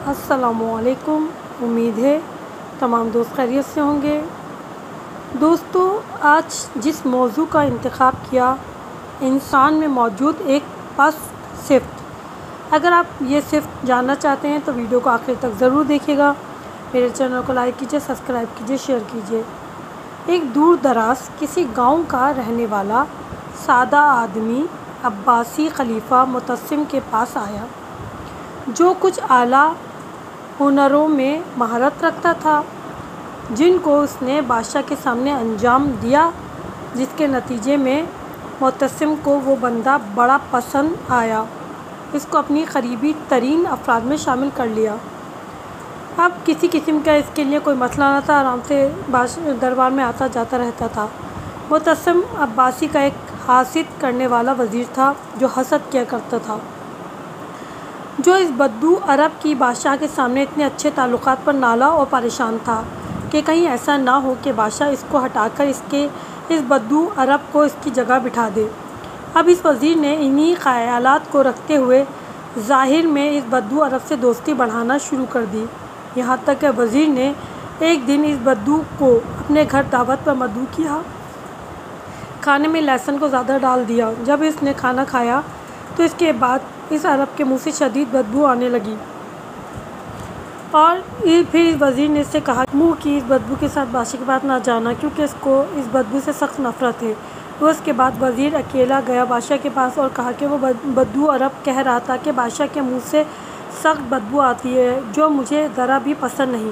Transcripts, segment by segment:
السلام علیکم۔ امید ہے تمام دوست خیریت سے ہوں گے۔ دوستو، آج جس موضوع کا انتخاب کیا، انسان میں موجود ایک پس صفت۔ اگر آپ یہ صفت جاننا چاہتے ہیں تو ویڈیو کو آخر تک ضرور دیکھیے گا۔ میرے چینل کو لائک کیجیے، سبسکرائب کیجیے، شیئر کیجیے۔ ایک دور دراز کسی گاؤں کا رہنے والا سادہ آدمی عباسی خلیفہ معتصم کے پاس آیا، جو کچھ اعلیٰ ہنروں میں مہارت رکھتا تھا، جن کو اس نے بادشاہ کے سامنے انجام دیا، جس کے نتیجے میں معتصم کو وہ بندہ بڑا پسند آیا، اس کو اپنی قریبی ترین افراد میں شامل کر لیا۔ اب کسی قسم کا اس کے لیے کوئی مسئلہ نہ تھا، آرام سے دربار میں آتا جاتا رہتا تھا۔ معتصم عباسی کا ایک حسد کرنے والا وزیر تھا، جو حسد کیا کرتا تھا، جو اس بدو عرب کی بادشاہ کے سامنے اتنے اچھے تعلقات پر نالا اور پریشان تھا کہ کہیں ایسا نہ ہو کہ بادشاہ اس کو ہٹا کر اس بدو عرب کو اس کی جگہ بٹھا دے۔ اب اس وزیر نے انہی خیالات کو رکھتے ہوئے ظاہر میں اس بدو عرب سے دوستی بڑھانا شروع کر دی، یہاں تک کہ وزیر نے ایک دن اس بدو کو اپنے گھر دعوت پر مدعو کیا۔ کھانے میں لہسن کو زیادہ ڈال دیا۔ جب اس نے کھانا کھایا تو اس کے بعد اس عرب کے منہ سے شدید بدبو آنے لگی، اور پھر اس وزیر نے اس سے کہا منہ کی اس بدبو کے ساتھ بادشاہ کے پاس نہ جانا، کیونکہ اس کو اس بدبو سے سخت نفرت ہے۔ تو اس کے بعد وزیر اکیلا گیا بادشاہ کے پاس اور کہا کہ وہ بدو عرب کہہ رہا تھا کہ بادشاہ کے منہ سے سخت بدبو آتی ہے، جو مجھے ذرا بھی پسند نہیں۔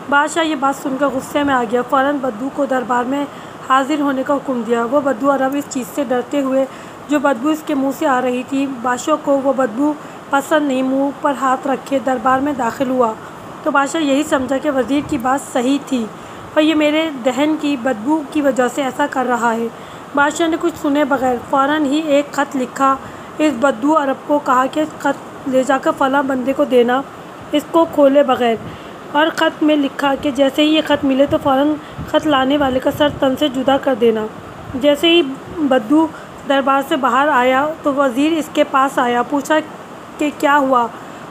بادشاہ یہ بات سن کر غصے میں آ گیا، فوراً بدو کو دربار میں حاضر ہونے کا حکم دیا۔ وہ بدو عرب اس چیز سے ڈرتے ہوئے جو بدبو اس کے منہ سے آ رہی تھی، بادشاہ کو وہ بدبو پسند نہیں، منہ پر ہاتھ رکھے دربار میں داخل ہوا۔ تو بادشاہ یہی سمجھا کہ وزیر کی بات صحیح تھی اور یہ میرے دہن کی بدبو کی وجہ سے ایسا کر رہا ہے۔ بادشاہ نے کچھ سنے بغیر فوراً ہی ایک خط لکھا، اس بدو عرب کو کہا کہ اس خط لے جا کر فلاں بندے کو دینا، اس کو کھولے بغیر، اور خط میں لکھا کہ جیسے ہی یہ خط ملے تو فوراً خط لانے والے کا سر تن سے جدا کر دینا۔ جیسے ہی بدو دربار سے باہر آیا تو وزیر اس کے پاس آیا، پوچھا کہ کیا ہوا۔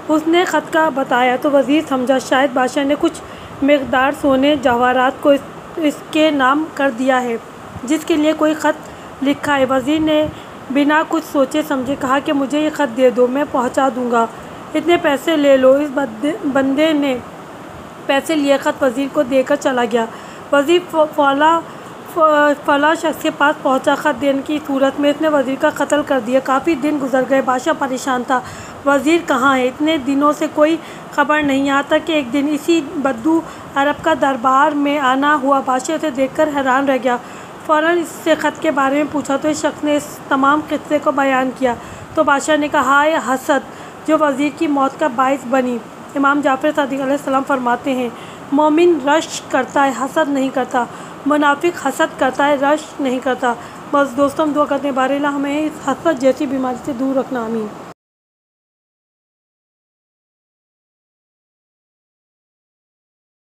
اس نے خط کا بتایا تو وزیر سمجھا شاید بادشاہ نے کچھ مقدار سونے جواہرات کو اس کے نام کر دیا ہے، جس کے لیے کوئی خط لکھا ہے۔ وزیر نے بنا کچھ سوچے سمجھے کہا کہ مجھے یہ خط دے دو، میں پہنچا دوں گا، اتنے پیسے لے لو۔ اس بندے نے پیسے لیے خط وزیر کو دے کر چلا گیا۔ وزیر فلاں شخص کے پاس پہنچا، خط دینے کی صورت میں اس نے وزیر کا قتل کر دیا۔ کافی دن گزر گئے، بادشاہ پریشان تھا، وزیر کہاں ہے، اتنے دنوں سے کوئی خبر نہیں، یہاں تک کہ ایک دن اسی بدو عرب کا دربار میں آنا ہوا۔ بادشاہ اسے دیکھ کر حیران رہ گیا، فوراً اس سے خط کے بارے میں پوچھا تو اس شخص نے اس تمام قصے کو بیان کیا۔ تو بادشاہ نے کہا، ہائے حسد جو وزیر کی موت کا باعث بنی۔ امام جعفر صادق علیہ السلام فرماتے ہیں، مومن رشک کرتا ہے، حسد نہیں کرتا، منافق حسد کرتا ہے، رشک نہیں کرتا۔ بس دوستوں، ہم دعا کرتے ہیں بارے اللہ ہمیں اس حسد جیسی بیماری سے دور رکھنا، آمین۔